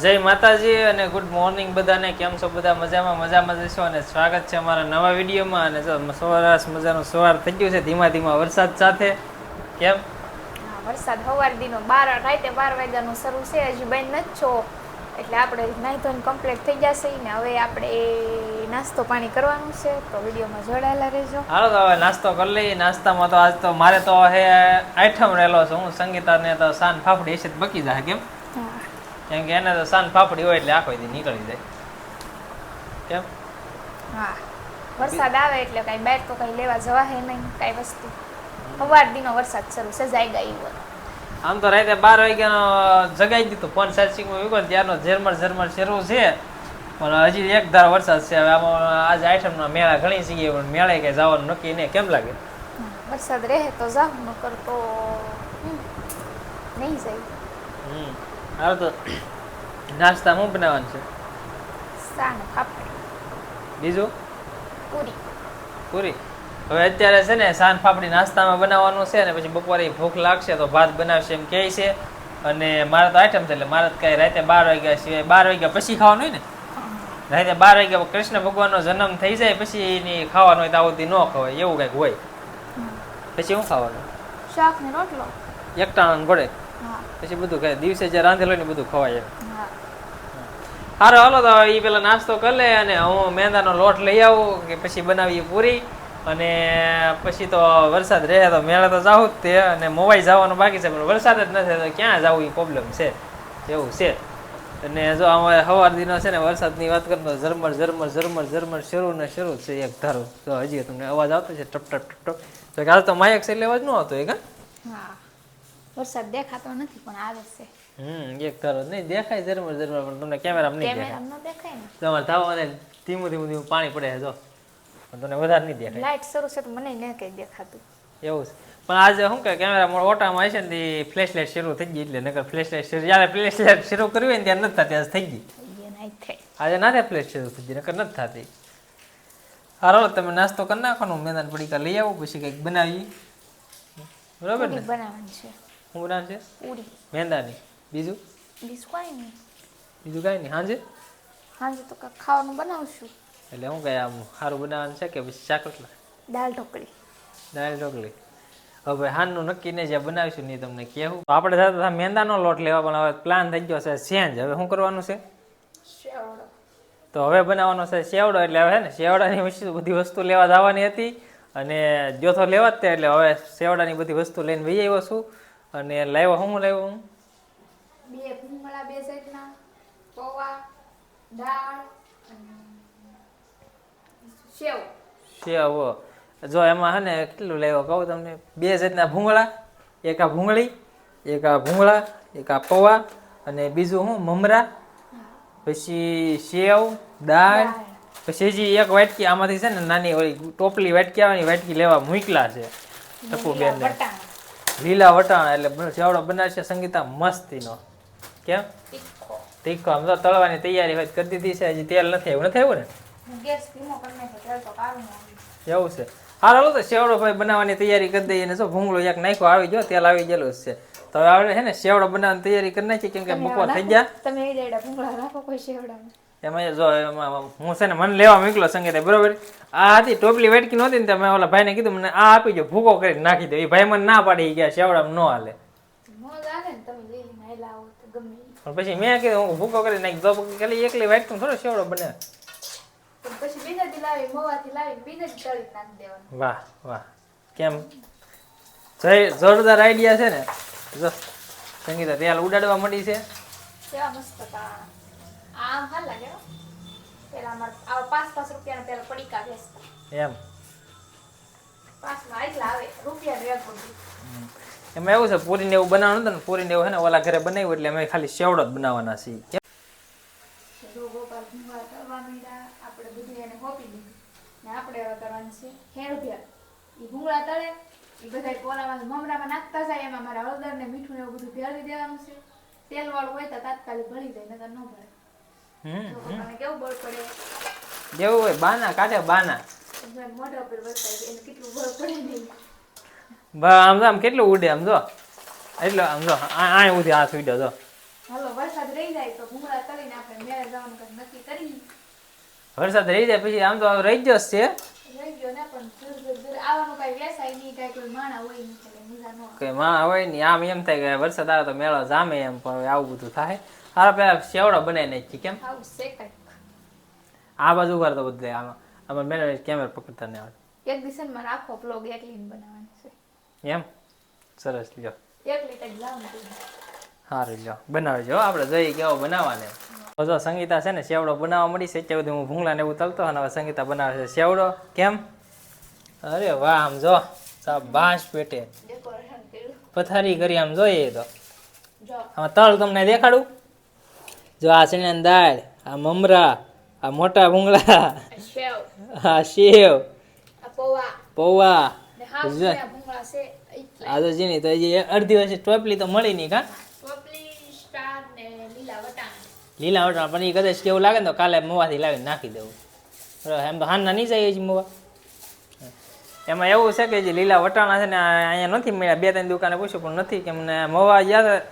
જય માતાજી અને ગુડ મોર્નિંગ બધાને. કેમ છો બધા? મજામાં જશો અને સ્વાગત છે અમારા નવા વિડીયોમાં. અને જો સવારસ મજાનું સવાર થઈ ગયું છે ધીમા ધીમા વરસાદ સાથે. કેમ વરસાદ સવાર દીનો 12 રાતે 12 વાગ્યાનો શરૂ છે, હજી બંધ નથી છો. એટલે આપણે નાઈ ધોઈને કમ્પ્લીટ થઈ જશે ને હવે આપણે નાસ્તો પાણી કરવાનું છે, તો વિડીયોમાં જોડાયેલા રહેજો. હાલો તો હવે નાસ્તો કરી લઈએ. નાસ્તામાં તો આજ તો મારે તો હે આઈટમ રહેલો છે. હું સંગીતાને તો સાન ફાફડી હશે બકી જાય. કેમ કે એને તો સાન ફાફડી હોય એટલે આખો દી નીકળી જાય. કેમ હા, વરસાદ આવે એટલે કઈ બહાર તો કઈ લેવા જવા હે નહીં કઈ વસ્તુ. સવાર દીનો વરસાદ શરૂ છે, જાય ગઈ. આમ તો રાતે 12 વાગ્યાનો જગાઈ દીધું ફોન ચાર્જિંગમાં મૂક્યો ત્યારનો ઝરમર શરૂ છે, પણ હજી એક ધારો વરસાદ છે. હવે આમાં આજે આઈટમના મેળા ઘણી જગ્યાએ પણ મેળે કે જવાનું નક્કી નહીં. કેમ લાગે? વરસાદ રહે તો જાવ, નકર તો નહીં જાય. હાલ તો નાસ્તા શું બનાવવાનું છે? સાન ફાફડી, બીજું પૂરી. હવે અત્યારે છે ને સાન ફાફડી નાસ્તામાં બનાવવાનું છે, અને પછી બપોરે ભૂખ લાગશે તો ભાત બનાવશે એમ કહે છે. અને મારે તો આઈટમ છે એટલે મારે તો કઈ રાતે 12 વાગ્યા સિવાય 12 વાગ્યા પછી ખાવાનું હોય ને. રાતે 12 વાગ્યા કૃષ્ણ ભગવાનનો જન્મ થઈ જાય પછી એની ખાવાનું હોય તો આવતી ન ખવાય એવું કંઈક હોય. પછી શું ખાવાનું? શાક ને રોટલો એકટાણા ઘોડે. પછી બધું ખાય. દિવસે જે રાંધેલું ને બધું ખવાય એમ. સારું હાલો તો એ પેલા નાસ્તો કરી લે અને હું મેંદાનો લોટ લઈ આવું કે પછી બનાવીએ પૂરી. અને પછી તો વરસાદ રહે તો મેળે તો જાવું જ તે. અને મોવાઈ જવાનું બાકી છે પણ વરસાદ જ નથી તો ક્યાં જવું એ પ્રોબ્લેમ છે, એવું છે. અને જો અમારે સવાર દિનો છે ને વરસાદની વાત કરતો ઝરમર શરૂ છે એક ધારો. તો હજી તમને અવાજ આવતો છે ટપ ટપ ટપ ટપ. તો હાલ તો માયક છે એટલે અવાજ ન આવતો એક. હા, વરસાદ દેખાતો નથી પણ આવે છે. એક ધારો નહીં દેખાય ઝરમર પણ તમને કેમેરામાં નહીં દેખાય. ન દેખાય ને તમારે ધાવાને ધીમું પાણી પડે જો, પણ તમને વધારે નહીં દેખાય. લાઈટ શરૂ છે તો મને ન કઈ દેખાતું એવું છે. પણ આજે શું કે કેમેરા ઓટામાં હશે ને ફ્લેશ લાઇટ શરૂ થઈ ગઈ એટલે નકર ફ્લેશ લાઇટ જ્યારે ફ્લેશ લાઇટ શરૂ કરવી હોય ને ત્યારે નથી થતી. આજે થઈ ગઈ. આજે ના થાય ફ્લેશ શરૂ થઈ ગઈ નકર નથી થતી. હાલો તમે નાસ્તો કરી નાખવાનો. મેદાન પડીકા લઈ આવો પછી કંઈક બનાવીએ. બરાબર ને? બનાવવાની છે. શું બનાવ છે? પૂરી મેંદાની. બીજું કઈ નહીં. બીજું કાંઈ નહીં. હાંજે તો કાંઈક ખાવાનું બનાવશું. એટલે હું કઈ આમ સારું બનાવવાનું છે કે પછી શાક રોટલા? દાળ ઢોકળી. હવે હાનનું નક્કી નહીં, જ્યાં બનાવીશું નહીં તમને કહેવું. આપણે સાથે મેંદાનો લોટ લેવા પણ હવે પ્લાન થઈ ગયો છે ચેન્જ. હવે શું કરવાનું છે? સેવડો. તો હવે બનાવવાનો છે સેવડો. એટલે હવે ને સેવડાની બધી વસ્તુ લેવા જવાની હતી અને જો તો લેવા જ તે એટલે હવે સેવડાની બધી વસ્તુ લઈને વહી આવ્યો છું. અને લાવ્યો હું 2 ભૂંગળા 2 જાતના, પૌવા, દાળ અને સેવ. જો એમાં હે ને કેટલું લાવ્યો કહું તમને. 2 જાતના ભૂંગળા, એક આ ભૂંગળી, એક આ ભૂંગળા, એક આ પૌવા અને બીજું હું મમરા, પછી સેવ, દાળ, પછી હજી એક વાટકી આમાંથી છે ને નાની ઓલી ટોપલી વાટકી આવે ને વાટકી લેવા મૂકલા છે ટપુબેન ને. લીલા વટાણા એટલે સેવડો બનાવશે સંગીતા મસ્તીનો. કેમ? તીખો. આમ તો તળવાની તૈયારી હોય કરી દીધી છે. હજી તેલ નથી આવ્યું ને? ગેસ ધીમો કરી નાખો તેલ તો કાઢું એવું છે. હાલો તો સેવડો ભાઈ બનાવવાની તૈયારી કરી દઈએ. ને જો ભૂંગળો એક નાખ્યો આવી ગયો, તેલ આવી ગયેલું છે. તો હવે આપણે હે ને સેવડો બનાવવાની તૈયારી કરી નાખી કેમ કે બપોર થઈ ગયા. તમે એ દેડા ભૂંગળા રાખો કોઈ સેવડા એમાં જો એમાં હું છે ને મને લેવા મોકલો સંગીતા બરોબર. આ હતી ટોપલી વાટકી નહોતી ને તમે ઓલા ભાઈને કીધું મને આ આપી દો, ભૂકો કરીને નાખી દો. એ ભાઈ મને ના પાડી ગયા સેવડામાં ન હાલે. પણ પછી મેં કીધું હું ભૂકો કરી નાખી દો. ખાલી એકલી વાટકી થોડો સેવડો બને. વાહ કેમ જોરદાર આઈડિયા છે ને. જો સંગીતા તેલ ઉડાડવા માંડી છે. એમ એમાં એવું છે પૂરીને એવું બનાવવાનું હતું ને પૂરીને એવું છે ને ઓલા ઘરે બનાવ્યું એટલે અમે ખાલી સેવડો જ બનાવવાના છીએ. આપણે બધું એને હોપી દીધું ને આપણે હવે કરવાનું છે હેળભેળ. એ ભૂંગળા તળે એ બધા પોલામાં મમરામાં નાખતા જાય, એમાં મારા હળદર ને મીઠું ને એવું બધું ભેળવી દેવાનું છે. તેલ વાળું હોય તો તાત્કાલિક ભળી જાય, નકર ન ભળે. તમે કેવું બળ પડે જેવું હોય બાના કાઢે બાના. મોઢા પર વરસાય એને કેટલું બળ પડે નહીં. આમ કેટલું ઉડે આમ જો. એટલે આમ જો આ ઉધી હાથ ઉડ્યો જો. હાલો વરસાદ રહી જાય તો ભૂંગળા કરીને આપણે મેળે જવાનું કંઈક નક્કી કરી. વરસાદ રહી જાય પછી આમ તો રહી જ છે રહી ગયો ને પણ જર આવવાનું કઈ વેસાય નહીં, કઈ કોઈ માણા હોય નહીં એટલે મજા ન આવે. કે માં હોય ને આમ એમ થાય કે વરસાદ આવે તો મેળો જામે એમ, પણ હવે આવું બધું થાય. હારા પેલા સેવડો બનાવી નાખી. કેમ આવું છે કંઈક. આ બાજુ ઉભા તો બધે આમાં આમાં મેળો કેમેરા પકડતા ને આવે એક દિવસમાં આખો બ્લોગ એકલી બનાવવાનો છે. એમ સરસ લ્યો. એકલી કંઈક જવાનું છે. સારું લ્યો બનાવજો આપણે જોઈએ કેવો બનાવવાને. તો જો સંગીતા છે ને સેવડો બનાવવા મળી છે. અત્યાર સુધી હું ભૂંગળા ને એવું તલતો અને હવે સંગીતા બનાવે છે સેવડો. કેમ અરે વાહ આમ જો શાબાશ પેટે ડેકોરેશન કર્યું. પથારી કરી આમ જોઈએ તો જો આમાં તળ તમને દેખાડું. જો આ છે દાળ, આ મમરા, આ મોટા ભૂંગળા, આ સેવ, આ સેવ, આ પૌવા પૌવા. ને હાફ જો ને ભૂંગળા છે એટલે આ તો જીની તો હજી અડધી વર્ષે ટોપલી તો મળી નહીં કા. પોપલી સ્ટાર ને લીલા વટાણા. લીલા વટાણા પણ એ કદાચ કેવું લાગે ને તો કાલે મવાથી લાવીને નાખી દેવું. બરાબર એમ તો હાનના નહીં જાય હજી મવા. એમાં એવું છે કે જે લીલા વટાણા છે ને અહીંયા નથી મળ્યા. 2-3 દુકાને પૂછ્યું પણ નથી. કેમ ને મવા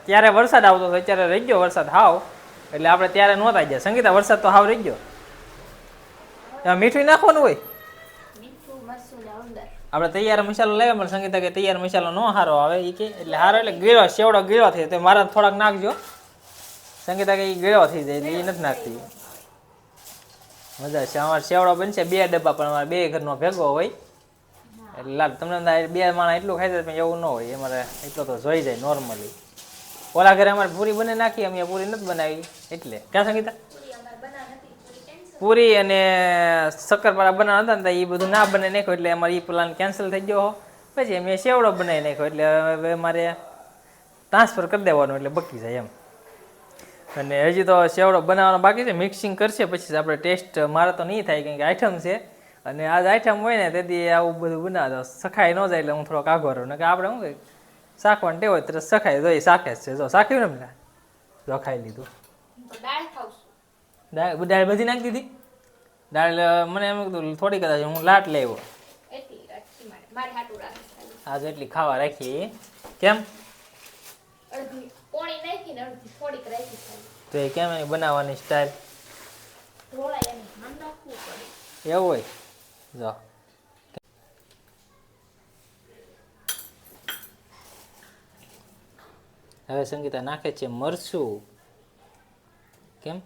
ત્યારે વરસાદ આવતો હતો, અત્યારે રહી ગયો વરસાદ હાવ, એટલે આપણે ત્યારે નહોતા ગયા. સંગીતા વરસાદ તો હાવ રહી ગયો. એમાં મીઠું નાખવાનું હોય. મીઠું મરચું ને હળદર. આપણે તૈયાર મસાલો લાવ્યા પણ સંગીતા કે તૈયાર મસાલો ન સારો આવે એ કે, એટલે સારો એટલે ગીળો સેવડો ગીળો થઈ. તો મારા થોડાક નાખજો. સંગીતા કે એ ગીળો થઈ જાય એટલે એ નથી નાખતી. મજા છે. અમારે સેવડો બનશે 2 ડબ્બા, પણ અમારે 2 ઘરનો ભેગો હોય એટલે લાગ તમને 2 માણસ એટલું ખાઈ જાય પણ એવું ન હોય. અમારે એટલો તો જોઈ જાય નોર્મલી. ઓલા ઘરે અમારે પૂરી બને નાખી, અમે પૂરી નથી બનાવી એટલે. ક્યાં સંગીતા પૂરી અમારે બનાવ નથી, પૂરી કેન્સલ. પૂરી અને શક્કરપારા બનાવવા હતા ને એ બધું ના બનાવી નાખ્યું એટલે અમારે એ પ્લાન કેન્સલ થઈ ગયો. પછી મેં સેવડો બનાવી નાખ્યો એટલે હવે મારે ટ્રાન્સફર કરી દેવાનો એટલે બકી જાય એમ. અને હજી તો સેવડો બનાવવાનો બાકી છે. મિક્સિંગ કરશે પછી આપણે ટેસ્ટ મારે તો નહીં થાય, કેમ કે આઈટમ છે અને આજ આઈટમ હોય ને તેથી આવું બધું બનાવે તો સખાઈ ન જાય એટલે હું થોડોક આઘો રહું. ને કે આપણે શું કહે શાકવાનું ટેવ હોય તરત સખાઈ જોઈએ. શાકે જ છે જો શાક્યું ને મને જો ખાઈ લીધું. તો દાળ ખાવશું. દાળ બધી નાખી દીધી. દાળ મને એમ કીધું થોડી કદાચ હું લાટ લેવો એટલી રાખી મારે હાટું રાખી ખાલી. આજ એટલી ખાવા રાખી. કેમ અડધી પોણી નાખી ને અડધી થોડીક રાખી ખાલી. તો એ કેમ એની બનાવવાની સ્ટાઇલ ઢોળાય એમ મન નાખવું પડે. એવું હોય. જો હવે સંગીતા નાખે છે મરચું. કેમ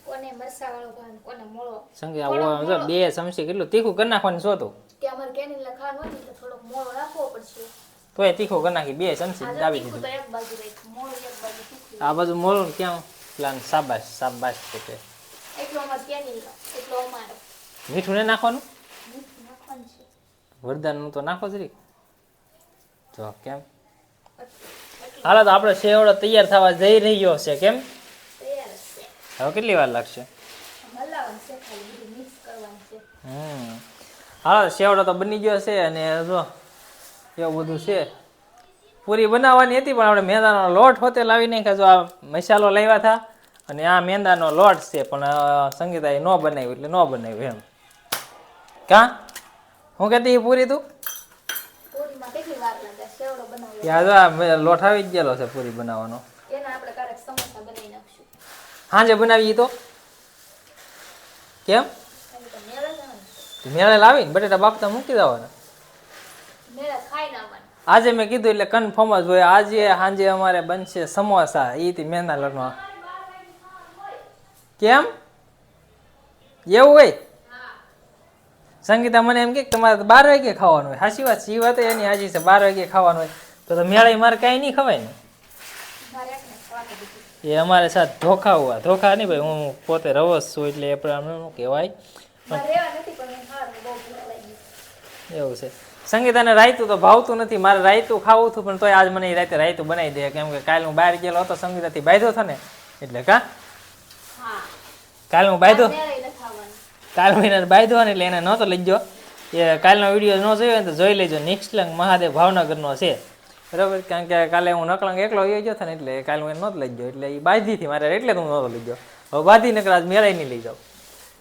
કોને મરસા વાળો ભાન કોને મોળો. સંગીતા જો 2 ચમચી કેટલું તીખું કરી નાખવાનું શું હતું કે અમારે કેની લખાણ હોય એટલે થોડોક મોળો રાખવો પડશે. તોય તીખું કરી નાખી 2 ચમચી દાબી તીખું દીધું. તો એક બાજુ રાખ્યું, મોળો એક બાજુ તીખું. આ બાજુ મોળું ક્યાં પ્લાન શાબાશ શાબાશ છે. એટલો અમારે કેની એટલો અમારો. મીઠું ને નાખવાનું મીઠું નાખવાનું છે. વરદાનનું તો નાખો જરી. જો કેમ હાલો તો આપણે સેવડો તૈયાર થવા જઈ રહ્યો છે. કેમ તૈયાર જ છે. હવે કેટલી વાર લાગશે? હલાવવાનું છે ખાલી, બધું મિક્સ કરવાનું છે. હાલો સેવડો તો બની ગયો છે અને જો એવું બધું છે. પૂરી બનાવવાની હતી પણ આપણે મેંદાનો લોટ હોતે લાવી નાખ્યા. જો આ મસાલો લાવ્યા હતા અને આ મેંદાનો લોટ છે પણ સંગીતાએ ન બનાવ્યું એટલે ન બનાવ્યું એમ. કાં હું કહેતી પૂરી તું પૂરીમાં કેટલી વાર લાગે સેવડો બનાવવો? ત્યાં જો આ લોટ આવી જ ગયેલો છે પૂરી બનાવવાનો. એના આપણે ક્યારેક સમોસા બનાવી નાખશું. સાંજે બનાવીએ તો કેમ ખાલી તો મેળે જવાનું. મેળે લાવીને બટેટા બાફતા મૂકી દેવાના. મેળે ખાઈ ને આવવાનું. આજે મેં કીધું એટલે કન્ફર્મ જ હોય. આજે સાંજે અમારે બનશે સમોસા એથી મેંદા લોટમાં. કેમ એવું હોય? સંગીતા મને એમ કે તમારે 12 વાગે ખાવાનું હોય. સાચી વાત સી વાત એની હાજી છે. 12 વાગે ખાવાનું હોય તો મેળે મારે કાંઈ નહીં ખવાય ને. મારે એકને ખવાતું દીધું. એ અમારે સાથે ધોખા હુआ. ધોખા નહીં ભાઈ, હું પોતે રવસ છું એટલે એ પ્રમાણે શું કહેવાય મારે રહેવા નથી પણ મને ખાવાનું બહુ ભૂખ લાગી. એવું છે. સંગીતાને રાયતું તો ભાવતું નથી. મારે રાયતું ખાવું હતું પણ તોય આજ મને એ રાતે રાયતું બનાવી દે. કેમ કે કાલે હું બહાર ગયેલો હતો સંગીતાથી બાંધ્યો હતો ને એટલે કા હા કાલે હું બાંધ્યો મેળે ન ખાવાનું. કાલે હું એને બાંધ્યો ને એટલે એને નહોતો લઈ ગયો. એ કાલનો વિડીયો ન જોયો ને તો જોઈ લેજો. નિષ્કલંક મહાદેવ ભાવનગરનો છે બરાબર. કારણ કે કાલે હું નકલંક એકલો આવી ગયો હતો ને એટલે કાલે હું એને નહોતો લઈ ગયો એટલે એ બાંધી હતી મારે એટલે હું નહોતો લઈ ગયો. હવે બાંધી નકર આજ મેળાઈ નહીં લઈ જાઉં.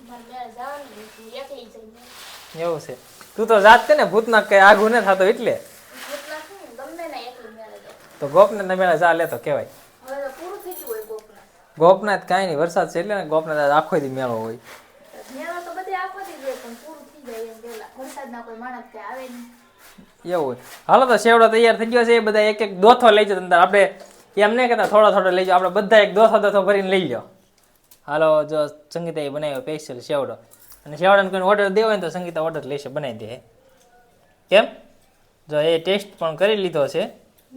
મારે મેળે જવાનું નથી, હું એકલી જઈને એવું છે. તું તો જાત છે ને ભૂતના કઈ આઘું ન થતો એટલે ભૂતના છું ને, ગમે ના એકલી મેળે જાઉં. તો ગોપને તમે જા લેતો કહેવાય. હવે તો પૂરું થઈ ગયું હોય ગોપના. ગોપનાથ કાંઈ નહીં, વરસાદ છે એટલે ને ગોપનાથ આજ આખો દી મેળો હોય. મેળો તો બધે આપવાથી જ હોય પણ પૂરું થઈ જાય એમ પેલા વરસાદના કોઈ માણસ ત્યાં આવે નહીં. એવું હોય. હાલો તો સેવડો તૈયાર થઈ ગયો છે. એ બધા એક એક દોથો લઈ જાઓ. અંદર આપણે એમ નહીં કહેતા થોડો થોડો લઈ જાઓ, આપણે બધા એક દોથો ભરીને લઈ જાઓ. હાલો, જો સંગીતાએ બનાવ્યો સ્પેશિયલ સેવડો, અને સેવડાને કોઈને ઓર્ડર દેવો હોય ને તો સંગીતા ઓર્ડર લેશે, બનાવી દે. કેમ? જો એ ટેસ્ટ પણ કરી લીધો છે.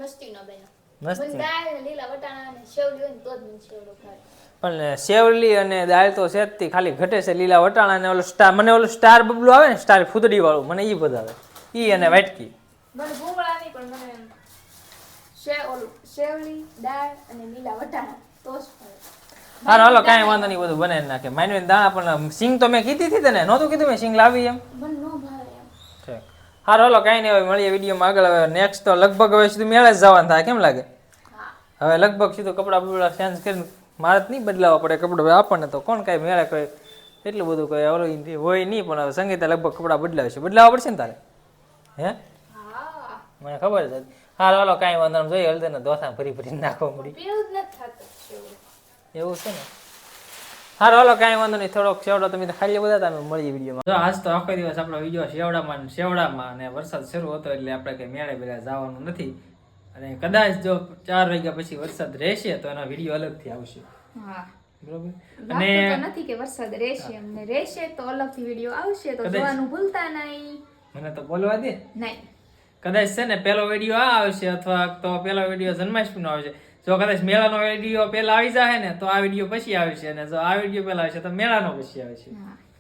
મસ્તીનો બન્યો. મસ્ત. મને દાળ ને લીલા વટાણા અને સેવલી હોય ને તો જ મને સેવડો ભાવે. પણ સેવલી અને દાળ તો છે જ તે, ખાલી ઘટે છે લીલા વટાણા અને ઓલો સ્ટાર. મને ઓલું સ્ટાર બબલું આવે ને, સ્ટાર ફૂદડી વાળું, મને એ ભાવે. ઈ અને વાટકી. મને ભૂંગળા નહીં પણ મને સેવલી દાળ અને લીલા વટાણા તો જ ભાવે. હાલો કાંઈ વાંધો નહીં, બધું બનાવી નાખે. માનવીને દાણા પણ સિંગ તો મેં કીધી હતી તને, નહોતું કીધું મેં સિંગ લાવી એમ? મને નો ભાવે એમ. ઠીક. હાલો કાંઈ નહીં, હવે મળીએ વિડીયોમાં આગળ. હવે નેક્સ્ટ તો લગભગ હવે સીધું મેળે જ જવાનું થાય, કેમ લાગે? હા. હવે લગભગ સીધું કપડાં બપડા ચેન્જ કરીને મારે જ નહીં બદલાવવા પડે કપડાં. હવે આપણને તો કોણ કાંઈ મેળે કોઈ એટલું બધું કોઈ ઓલું હોય નહીં, પણ હવે સંગીતા લગભગ કપડાં બદલાવશે. બદલાવવા પડશે ને તારે? હે? હા. મને ખબર છે. હાલો કાંઈ વાંધો નહીં, જોઈએ હળદર ને દોથા ફરી નાખવા મળી. પીળું જ નથી થતું સેવડું. એવું છે ને? હાલો કાંઈ વાંધો નહીં, થોડોક સેવડો તમે ખાલી બધા તમે મળીએ વિડીયોમાં. જો આજ તો આખો દિવસ આપણો વિડીયો સેવડામાં અને વરસાદ શરૂ હતો એટલે આપણે કંઈ મેળે બેળે જવાનું નથી. અને કદાચ જો 4 વાગ્યા પછી વરસાદ રહેશે તો એનો વિડીયો અલગથી આવશે. હા. બરોબર. અને નથી કે વરસાદ રહેશે, અમને રહેશે તો અલગથી વિડીયો આવશે, તો જોવાનું ભૂલતા નહીં. મને તો બોલવા દે. નહીં. કદાચ છે ને પહેલો વિડીયો આ આવશે, અથવા તો પહેલો વિડીયો જન્માષ્ટમીનો આવશે. જો કદાચ મેળાનો વિડીયો પહેલા આવી જાય ને તો આ વિડીયો પછી આવશે, અને જો આ વિડીયો પહેલા આવશે તો મેળાનો પછી આવશે.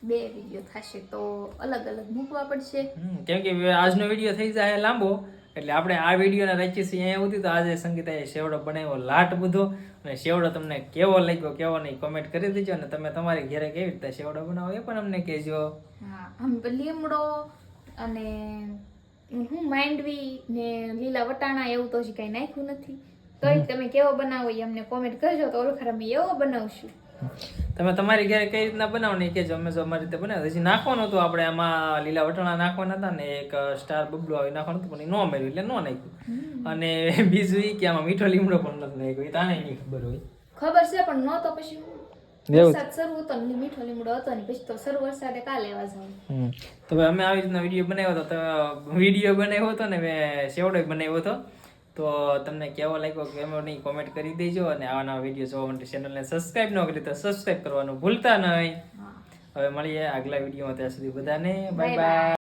બે વિડીયો થશે તો અલગ અલગ મૂકવા પડશે. કેમ કે આજનો વિડીયો થઈ જાય લાંબો, એટલે આપણે આ વિડીયોને રાખીએ છીએ અહીંયા સુધી. તો આજે સંગીતાએ સેવડો બનાવ્યો લાટ બધો, અને સેવડો તમને કેવો લાગ્યો કેવો નહીં કોમેન્ટ કરી દેજો. અને તમે તમારી ઘરે કેવી રીતે સેવડો બનાવો એ પણ અમને કહેજો. હા, આમ લીમડો અને હું માંડવી ને લીલા વટાણા એવું તો હજી કઈ નાખ્યું નથી. તો તમે કેવો બનાવો એ અમને કોમેન્ટ કરજો, તો ઓળખાર અમે એવો બનાવશું. તમે તમારી ઘરે કઈ રીતના બનાવો ને કહેજો. અમે જો અમારી રીતે બનાવ્યું. હજી નાખવાનું હતું આપણે આમાં લીલા વટાણા નાખવાના હતા ને એક સ્ટાર બબલું આવી નાખવાનું હતું, પણ એ ન મેળવ્યું એટલે ન નાખ્યું. અને બીજું એ કે આમાં મીઠો લીમડો પણ નથી નાખ્યો, એ તાને નહીં ખબર હોય. ખબર છે પણ ન તો પછી વરસાદ શરૂ હતો ને મીઠો લીમડો હતો ને પછી તો શરૂ વરસાદે કાલે લેવા જવું. તો અમે આવી રીતના વિડીયો બનાવ્યો હતો ને મેં સેવડો બનાવ્યો હતો. તો તમને કેવો લાગ્યો કેમ નહીં કોમેન્ટ કરી દેજો. અને આવા નવા વિડીયો જોવા માટે ચેનલને સબસ્ક્રાઇબ ન કરી તો સબસ્ક્રાઇબ કરવાનું ભૂલતા નહીં. હવે મળીએ આગલા વિડીયોમાં, ત્યાં સુધી બધાને બાય બાય.